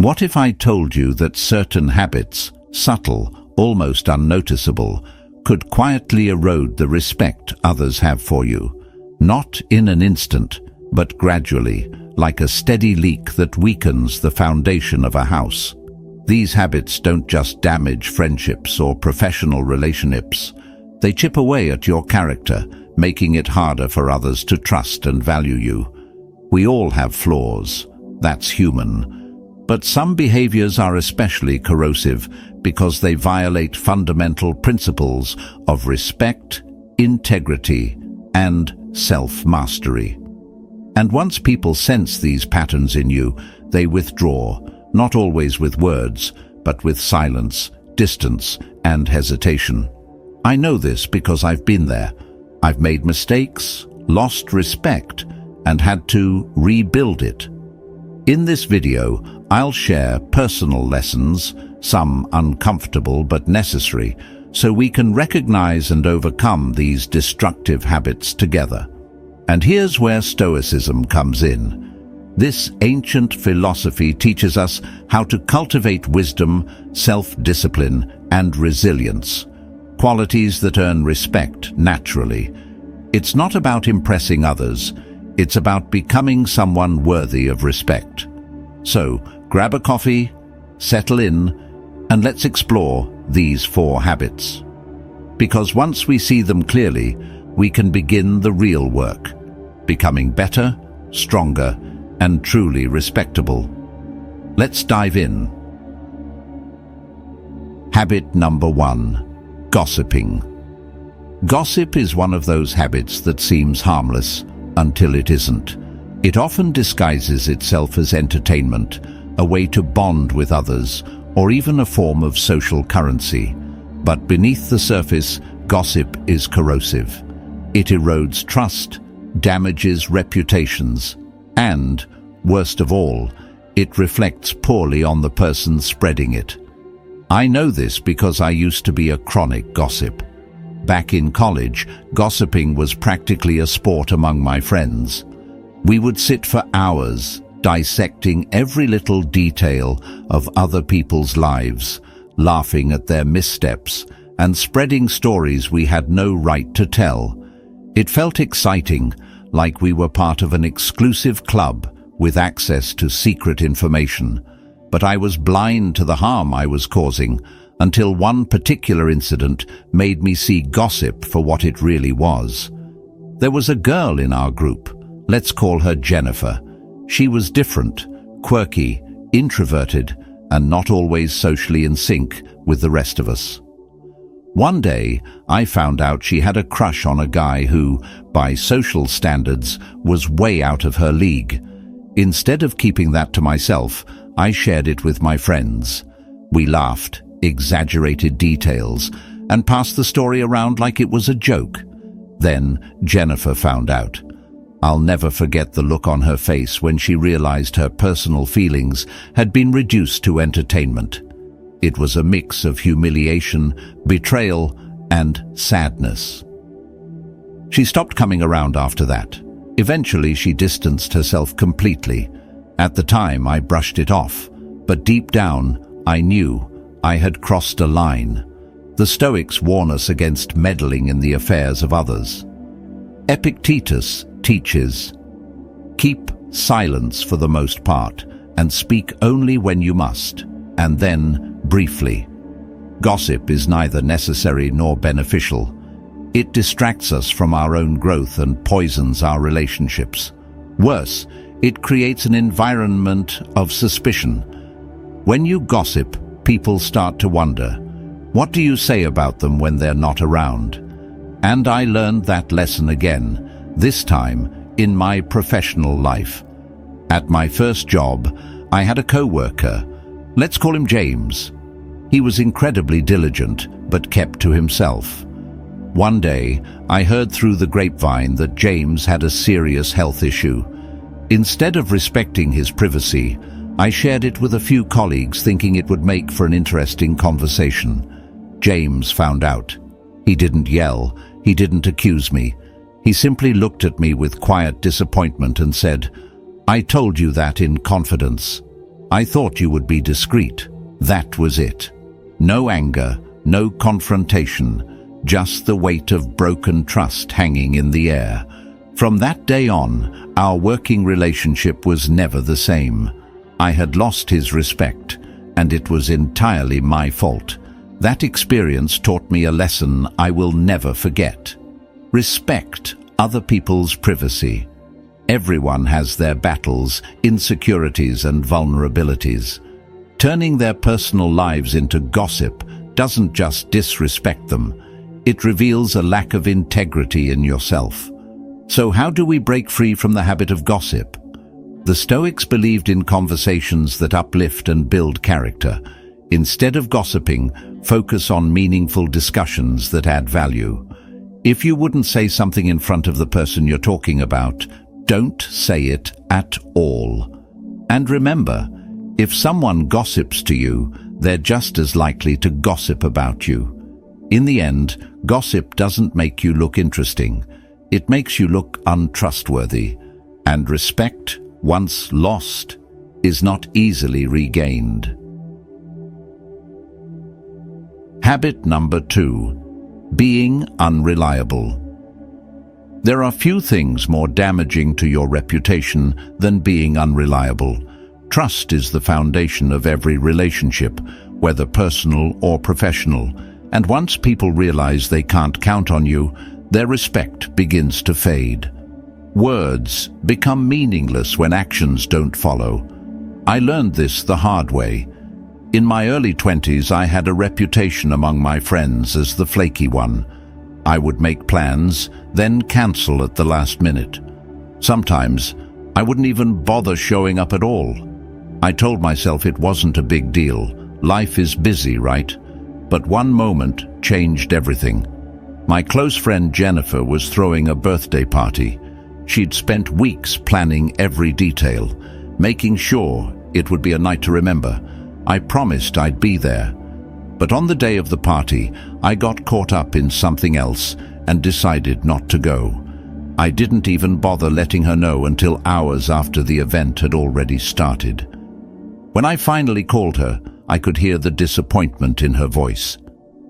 What if I told you that certain habits, subtle, almost unnoticeable, could quietly erode the respect others have for you? Not in an instant, but gradually, like a steady leak that weakens the foundation of a house. These habits don't just damage friendships or professional relationships. They chip away at your character, making it harder for others to trust and value you. We all have flaws. That's human. But some behaviors are especially corrosive because they violate fundamental principles of respect, integrity, and self-mastery. And once people sense these patterns in you, they withdraw, not always with words, but with silence, distance, and hesitation. I know this because I've been there. I've made mistakes, lost respect, and had to rebuild it. In this video, I'll share personal lessons, some uncomfortable but necessary, so we can recognize and overcome these destructive habits together. And here's where Stoicism comes in. This ancient philosophy teaches us how to cultivate wisdom, self-discipline, and resilience, qualities that earn respect naturally. It's not about impressing others, it's about becoming someone worthy of respect. So, grab a coffee, settle in, and let's explore these 4 habits. Because once we see them clearly, we can begin the real work, becoming better, stronger, and truly respectable. Let's dive in. Habit number 1: gossiping. Gossip is one of those habits that seems harmless until it isn't. It often disguises itself as entertainment, a way to bond with others, or even a form of social currency. But beneath the surface, gossip is corrosive. It erodes trust, damages reputations, and, worst of all, it reflects poorly on the person spreading it. I know this because I used to be a chronic gossip. Back in college, gossiping was practically a sport among my friends. We would sit for hours, dissecting every little detail of other people's lives, laughing at their missteps, and spreading stories we had no right to tell. It felt exciting, like we were part of an exclusive club with access to secret information. But I was blind to the harm I was causing, until one particular incident made me see gossip for what it really was. There was a girl in our group. Let's call her Jennifer. She was different, quirky, introverted, and not always socially in sync with the rest of us. One day, I found out she had a crush on a guy who, by social standards, was way out of her league. Instead of keeping that to myself, I shared it with my friends. We laughed, exaggerated details, and passed the story around like it was a joke. Then Jennifer found out. I'll never forget the look on her face when she realized her personal feelings had been reduced to entertainment. It was a mix of humiliation, betrayal, and sadness. She stopped coming around after that. Eventually, she distanced herself completely. At the time, I brushed it off, but deep down, I knew I had crossed a line. The Stoics warn us against meddling in the affairs of others. Epictetus teaches, "Keep silence for the most part, and speak only when you must, and then briefly." Gossip is neither necessary nor beneficial. It distracts us from our own growth and poisons our relationships. Worse, it creates an environment of suspicion. When you gossip, people start to wonder, what do you say about them when they're not around? And I learned that lesson again, this time in my professional life. At my first job, I had a co-worker. Let's call him James. He was incredibly diligent, but kept to himself. One day, I heard through the grapevine that James had a serious health issue. Instead of respecting his privacy, I shared it with a few colleagues, thinking it would make for an interesting conversation. James found out. He didn't yell, he didn't accuse me. He simply looked at me with quiet disappointment and said, "I told you that in confidence." I thought you would be discreet. That was it. No anger, no confrontation, just the weight of broken trust hanging in the air. From that day on, our working relationship was never the same. I had lost his respect, and it was entirely my fault. That experience taught me a lesson I will never forget. Respect other people's privacy. Everyone has their battles, insecurities, and vulnerabilities. Turning their personal lives into gossip doesn't just disrespect them, it reveals a lack of integrity in yourself. So how do we break free from the habit of gossip? The Stoics believed in conversations that uplift and build character. Instead of gossiping, focus on meaningful discussions that add value. If you wouldn't say something in front of the person you're talking about, don't say it at all. And remember, if someone gossips to you, they're just as likely to gossip about you. In the end, gossip doesn't make you look interesting. It makes you look untrustworthy. And respect, once lost, is not easily regained. Habit number 2. Being unreliable. There are few things more damaging to your reputation than being unreliable. Trust is the foundation of every relationship, whether personal or professional, and once people realize they can't count on you, their respect begins to fade. Words become meaningless when actions don't follow. I learned this the hard way. In my early 20s, I had a reputation among my friends as the flaky one. I would make plans, then cancel at the last minute. Sometimes, I wouldn't even bother showing up at all. I told myself it wasn't a big deal. Life is busy, right? But one moment changed everything. My close friend Jennifer was throwing a birthday party. She'd spent weeks planning every detail, making sure it would be a night to remember. I promised I'd be there. But on the day of the party, I got caught up in something else and decided not to go. I didn't even bother letting her know until hours after the event had already started. When I finally called her, I could hear the disappointment in her voice.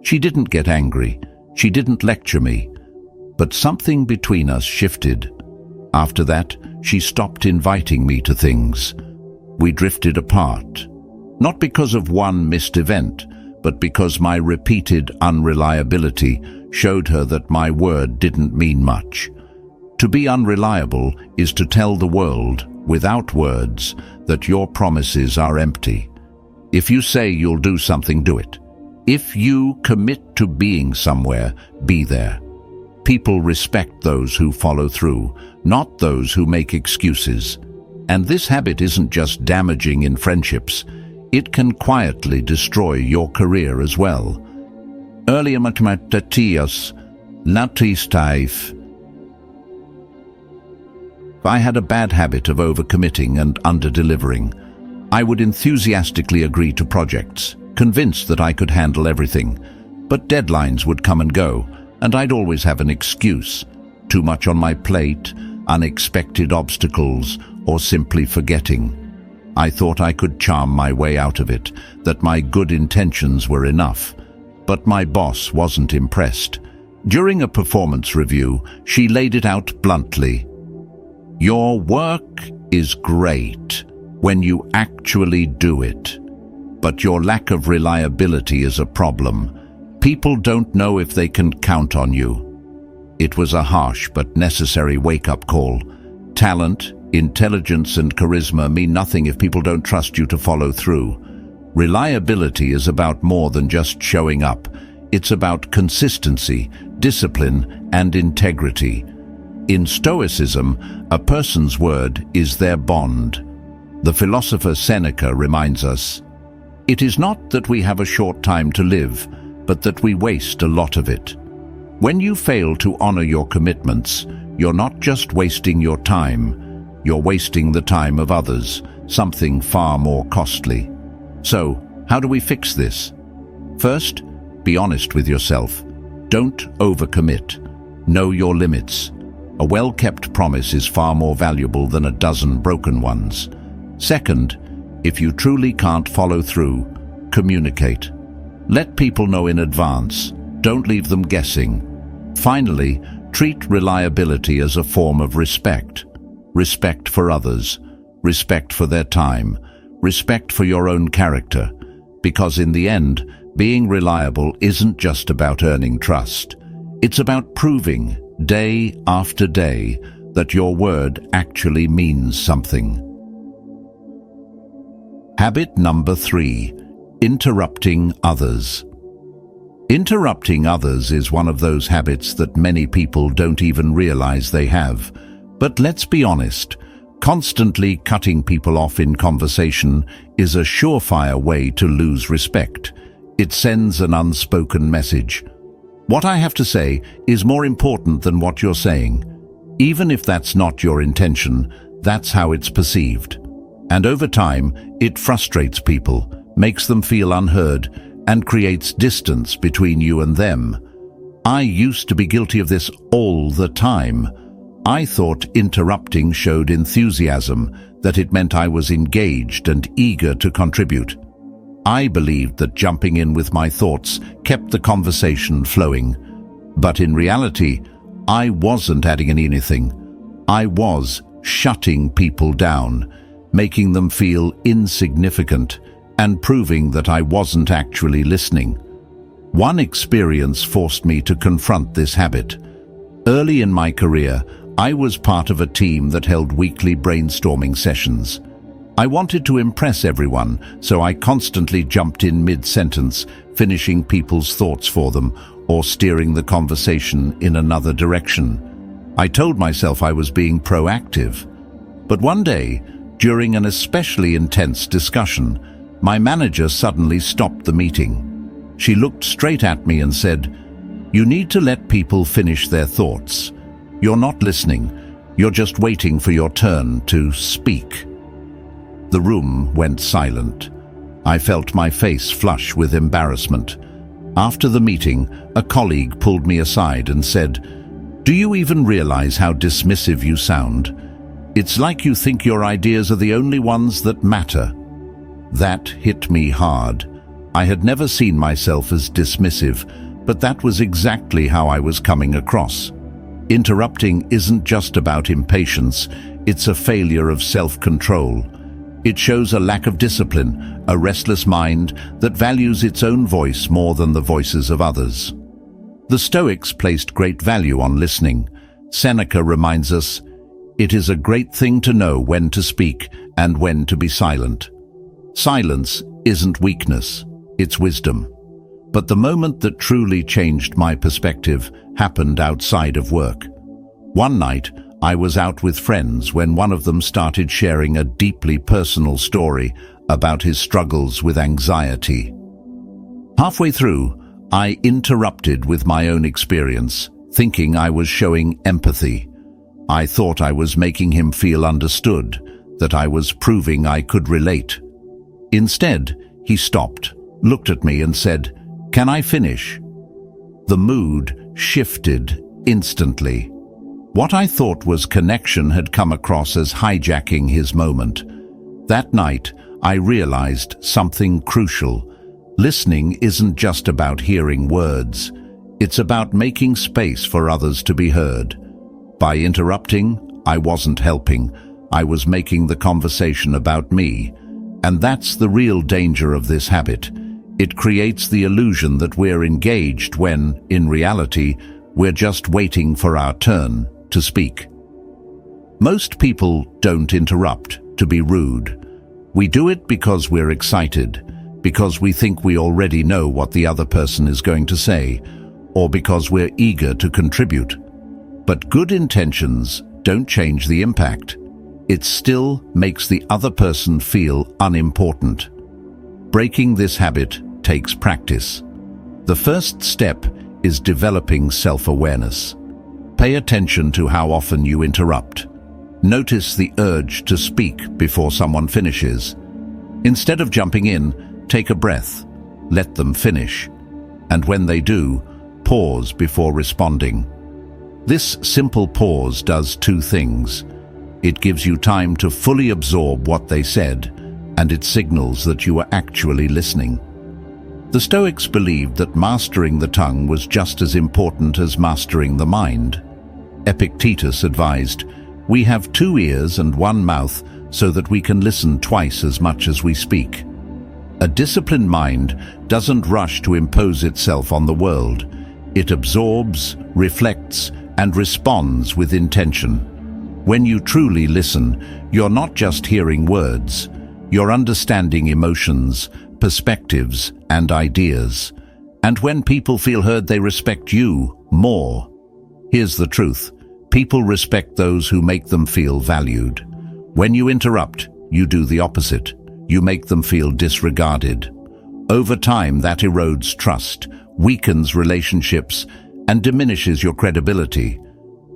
She didn't get angry. She didn't lecture me. But something between us shifted. After that, she stopped inviting me to things. We drifted apart. Not because of one missed event, but because my repeated unreliability showed her that my word didn't mean much. To be unreliable is to tell the world, without words, that your promises are empty. If you say you'll do something, do it. If you commit to being somewhere, be there. People respect those who follow through, not those who make excuses. And this habit isn't just damaging in friendships. It can quietly destroy your career as well. Earlier Epictetus, I had a bad habit of overcommitting and under-delivering. I would enthusiastically agree to projects, convinced that I could handle everything. But deadlines would come and go, and I'd always have an excuse. Too much on my plate, unexpected obstacles, or simply forgetting. I thought I could charm my way out of it, that my good intentions were enough. But my boss wasn't impressed. During a performance review, she laid it out bluntly. Your work is great when you actually do it, but your lack of reliability is a problem. People don't know if they can count on you. It was a harsh but necessary wake-up call. Talent, intelligence, and charisma mean nothing if people don't trust you to follow through. Reliability is about more than just showing up. It's about consistency, discipline, and integrity. In Stoicism, a person's word is their bond. The philosopher Seneca reminds us, "It is not that we have a short time to live, but that we waste a lot of it." When you fail to honor your commitments, you're not just wasting your time, you're wasting the time of others, something far more costly. So, how do we fix this? First, be honest with yourself. Don't overcommit. Know your limits. A well-kept promise is far more valuable than a dozen broken ones. Second, If you truly can't follow through, communicate. Let people know in advance. Don't leave them guessing. Finally, treat reliability as a form of respect. Respect for others, respect for their time, respect for your own character. Because in the end, being reliable isn't just about earning trust. It's about proving, day after day, that your word actually means something. Habit number 3, interrupting others. Interrupting others is one of those habits that many people don't even realize they have. But let's be honest, constantly cutting people off in conversation is a surefire way to lose respect. It sends an unspoken message. What I have to say is more important than what you're saying. Even if that's not your intention, that's how it's perceived. And over time, it frustrates people, makes them feel unheard, and creates distance between you and them. I used to be guilty of this all the time. I thought interrupting showed enthusiasm, that it meant I was engaged and eager to contribute. I believed that jumping in with my thoughts kept the conversation flowing. But in reality, I wasn't adding anything. I was shutting people down, making them feel insignificant, and proving that I wasn't actually listening. One experience forced me to confront this habit. Early in my career, I was part of a team that held weekly brainstorming sessions. I wanted to impress everyone, so I constantly jumped in mid-sentence, finishing people's thoughts for them or steering the conversation in another direction. I told myself I was being proactive. But one day, during an especially intense discussion, my manager suddenly stopped the meeting. She looked straight at me and said, "You need to let people finish their thoughts. You're not listening. You're just waiting for your turn to speak." The room went silent. I felt my face flush with embarrassment. After the meeting, a colleague pulled me aside and said, "Do you even realize how dismissive you sound? It's like you think your ideas are the only ones that matter." That hit me hard. I had never seen myself as dismissive, but that was exactly how I was coming across. Interrupting isn't just about impatience, it's a failure of self-control. It shows a lack of discipline, a restless mind that values its own voice more than the voices of others. The Stoics placed great value on listening. Seneca reminds us, "It is a great thing to know when to speak and when to be silent." Silence isn't weakness, it's wisdom. But the moment that truly changed my perspective happened outside of work. One night, I was out with friends when one of them started sharing a deeply personal story about his struggles with anxiety. Halfway through, I interrupted with my own experience, thinking I was showing empathy. I thought I was making him feel understood, that I was proving I could relate. Instead, he stopped, looked at me and said, "Can I finish?" The mood shifted instantly. What I thought was connection had come across as hijacking his moment. That night, I realized something crucial. Listening isn't just about hearing words. It's about making space for others to be heard. By interrupting, I wasn't helping. I was making the conversation about me. And that's the real danger of this habit. It creates the illusion that we're engaged when, in reality, we're just waiting for our turn to speak. Most people don't interrupt to be rude. We do it because we're excited, because we think we already know what the other person is going to say, or because we're eager to contribute. But good intentions don't change the impact. It still makes the other person feel unimportant. Breaking this habit takes practice. The first step is developing self-awareness. Pay attention to how often you interrupt. Notice the urge to speak before someone finishes. Instead of jumping in, take a breath. Let them finish. And when they do, pause before responding. This simple pause does two things. It gives you time to fully absorb what they said, and it signals that you are actually listening. The Stoics believed that mastering the tongue was just as important as mastering the mind. Epictetus advised, "We have 2 ears and 1 mouth so that we can listen twice as much as we speak." A disciplined mind doesn't rush to impose itself on the world. It absorbs, reflects, and responds with intention. When you truly listen, you're not just hearing words, you're understanding emotions, perspectives, and ideas. And when people feel heard, they respect you more. Here's the truth: people respect those who make them feel valued. When you interrupt, you do the opposite. You make them feel disregarded. Over time, that erodes trust, weakens relationships, and diminishes your credibility.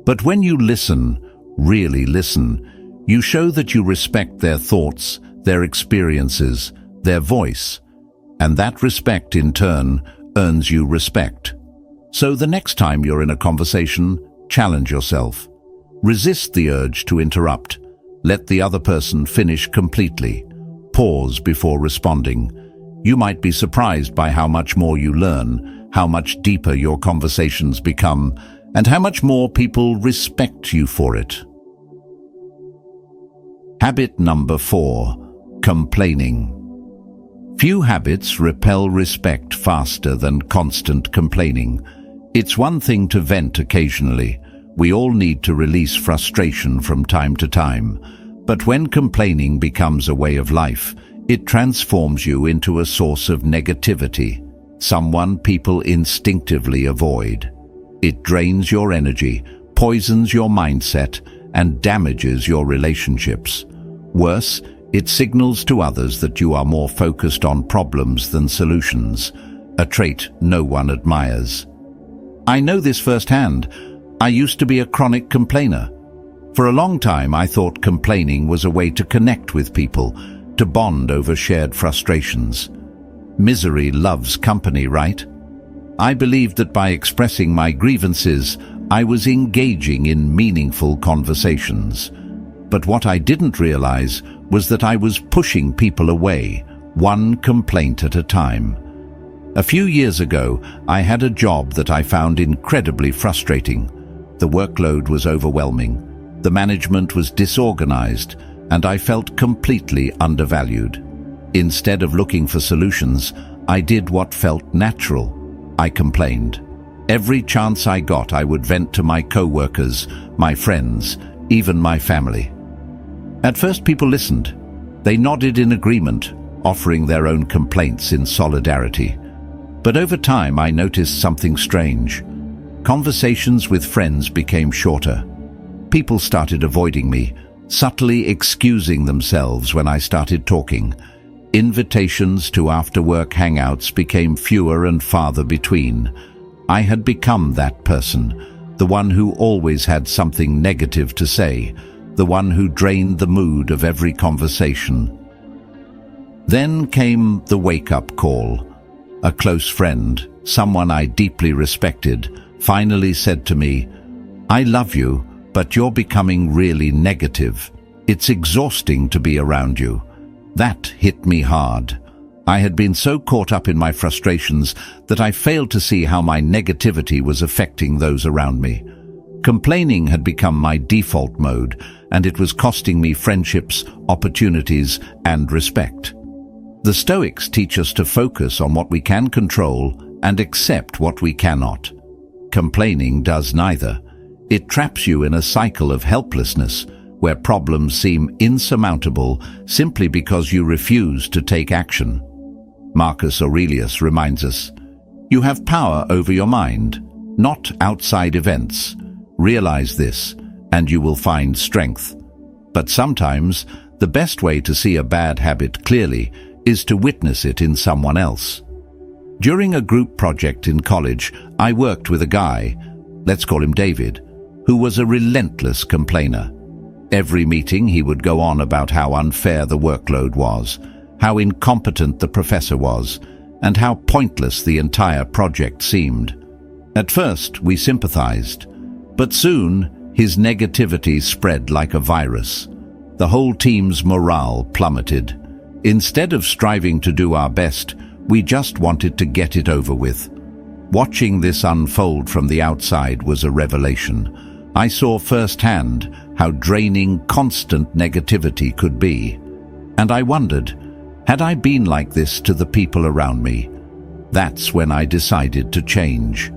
But when you listen, really listen, you show that you respect their thoughts, their experiences, their voice, and that respect in turn earns you respect. So the next time you're in a conversation, challenge yourself. Resist the urge to interrupt. Let the other person finish completely. Pause before responding. You might be surprised by how much more you learn, how much deeper your conversations become, and how much more people respect you for it. Habit number 4: complaining. Few habits repel respect faster than constant complaining. It's one thing to vent occasionally. We all need to release frustration from time to time. But when complaining becomes a way of life, it transforms you into a source of negativity, someone people instinctively avoid. It drains your energy, poisons your mindset, and damages your relationships. Worse, it signals to others that you are more focused on problems than solutions, a trait no one admires. I know this firsthand. I used to be a chronic complainer. For a long time, I thought complaining was a way to connect with people, to bond over shared frustrations. Misery loves company, right? I believed that by expressing my grievances, I was engaging in meaningful conversations. But what I didn't realize was that I was pushing people away, one complaint at a time. A few years ago, I had a job that I found incredibly frustrating. The workload was overwhelming. The management was disorganized, and I felt completely undervalued. Instead of looking for solutions, I did what felt natural. I complained. Every chance I got, I would vent to my co-workers, my friends, even my family. At first, people listened. They nodded in agreement, offering their own complaints in solidarity. But over time, I noticed something strange. Conversations with friends became shorter. People started avoiding me, subtly excusing themselves when I started talking. Invitations to after-work hangouts became fewer and farther between. I had become that person, the one who always had something negative to say, the one who drained the mood of every conversation. Then came the wake-up call. A close friend, someone I deeply respected, finally said to me, "I love you, but you're becoming really negative. It's exhausting to be around you." That hit me hard. I had been so caught up in my frustrations that I failed to see how my negativity was affecting those around me. Complaining had become my default mode, and it was costing me friendships, opportunities, and respect. The Stoics teach us to focus on what we can control and accept what we cannot. Complaining does neither. It traps you in a cycle of helplessness, where problems seem insurmountable simply because you refuse to take action. Marcus Aurelius reminds us, "You have power over your mind, not outside events. Realize this, and you will find strength." But sometimes, the best way to see a bad habit clearly is to witness it in someone else. During a group project in college, I worked with a guy, let's call him David, who was a relentless complainer. Every meeting he would go on about how unfair the workload was, how incompetent the professor was, and how pointless the entire project seemed. At first, we sympathized, but soon his negativity spread like a virus. The whole team's morale plummeted. Instead of striving to do our best, we just wanted to get it over with. Watching this unfold from the outside was a revelation. I saw firsthand how draining constant negativity could be. And I wondered, had I been like this to the people around me? That's when I decided to change.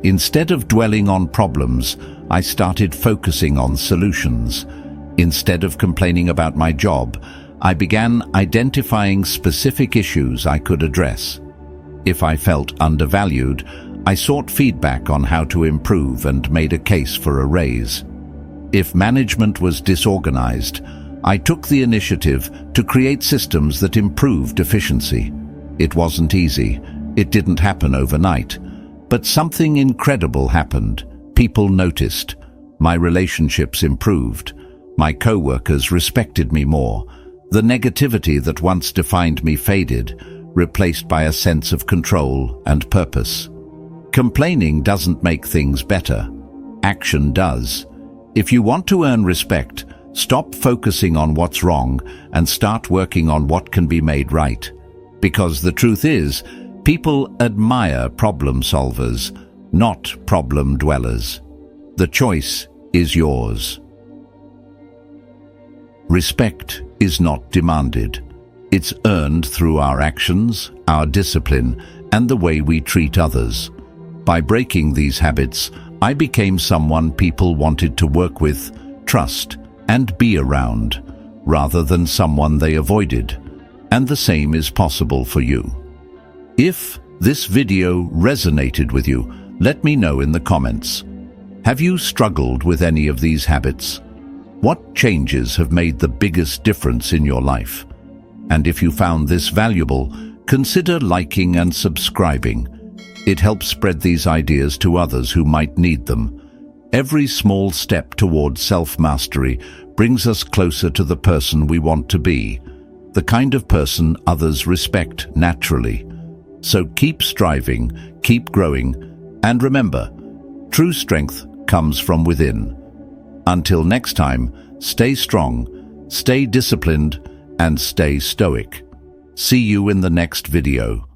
Instead of dwelling on problems, I started focusing on solutions. Instead of complaining about my job, I began identifying specific issues I could address. If I felt undervalued, I sought feedback on how to improve and made a case for a raise. If management was disorganized, I took the initiative to create systems that improved efficiency. It wasn't easy. It didn't happen overnight. But something incredible happened. People noticed. My relationships improved. My co-workers respected me more. The negativity that once defined me faded, replaced by a sense of control and purpose. Complaining doesn't make things better. Action does. If you want to earn respect, stop focusing on what's wrong and start working on what can be made right. Because the truth is, people admire problem solvers, not problem dwellers. The choice is yours. Respect is not demanded. It's earned through our actions, our discipline, and the way we treat others. By breaking these habits, I became someone people wanted to work with, trust, and be around, rather than someone they avoided. And the same is possible for you. If this video resonated with you, let me know in the comments. Have you struggled with any of these habits? What changes have made the biggest difference in your life? And if you found this valuable, consider liking and subscribing. It helps spread these ideas to others who might need them. Every small step toward self-mastery brings us closer to the person we want to be, the kind of person others respect naturally. So keep striving, keep growing, and remember, true strength comes from within. Until next time, stay strong, stay disciplined, and stay stoic. See you in the next video.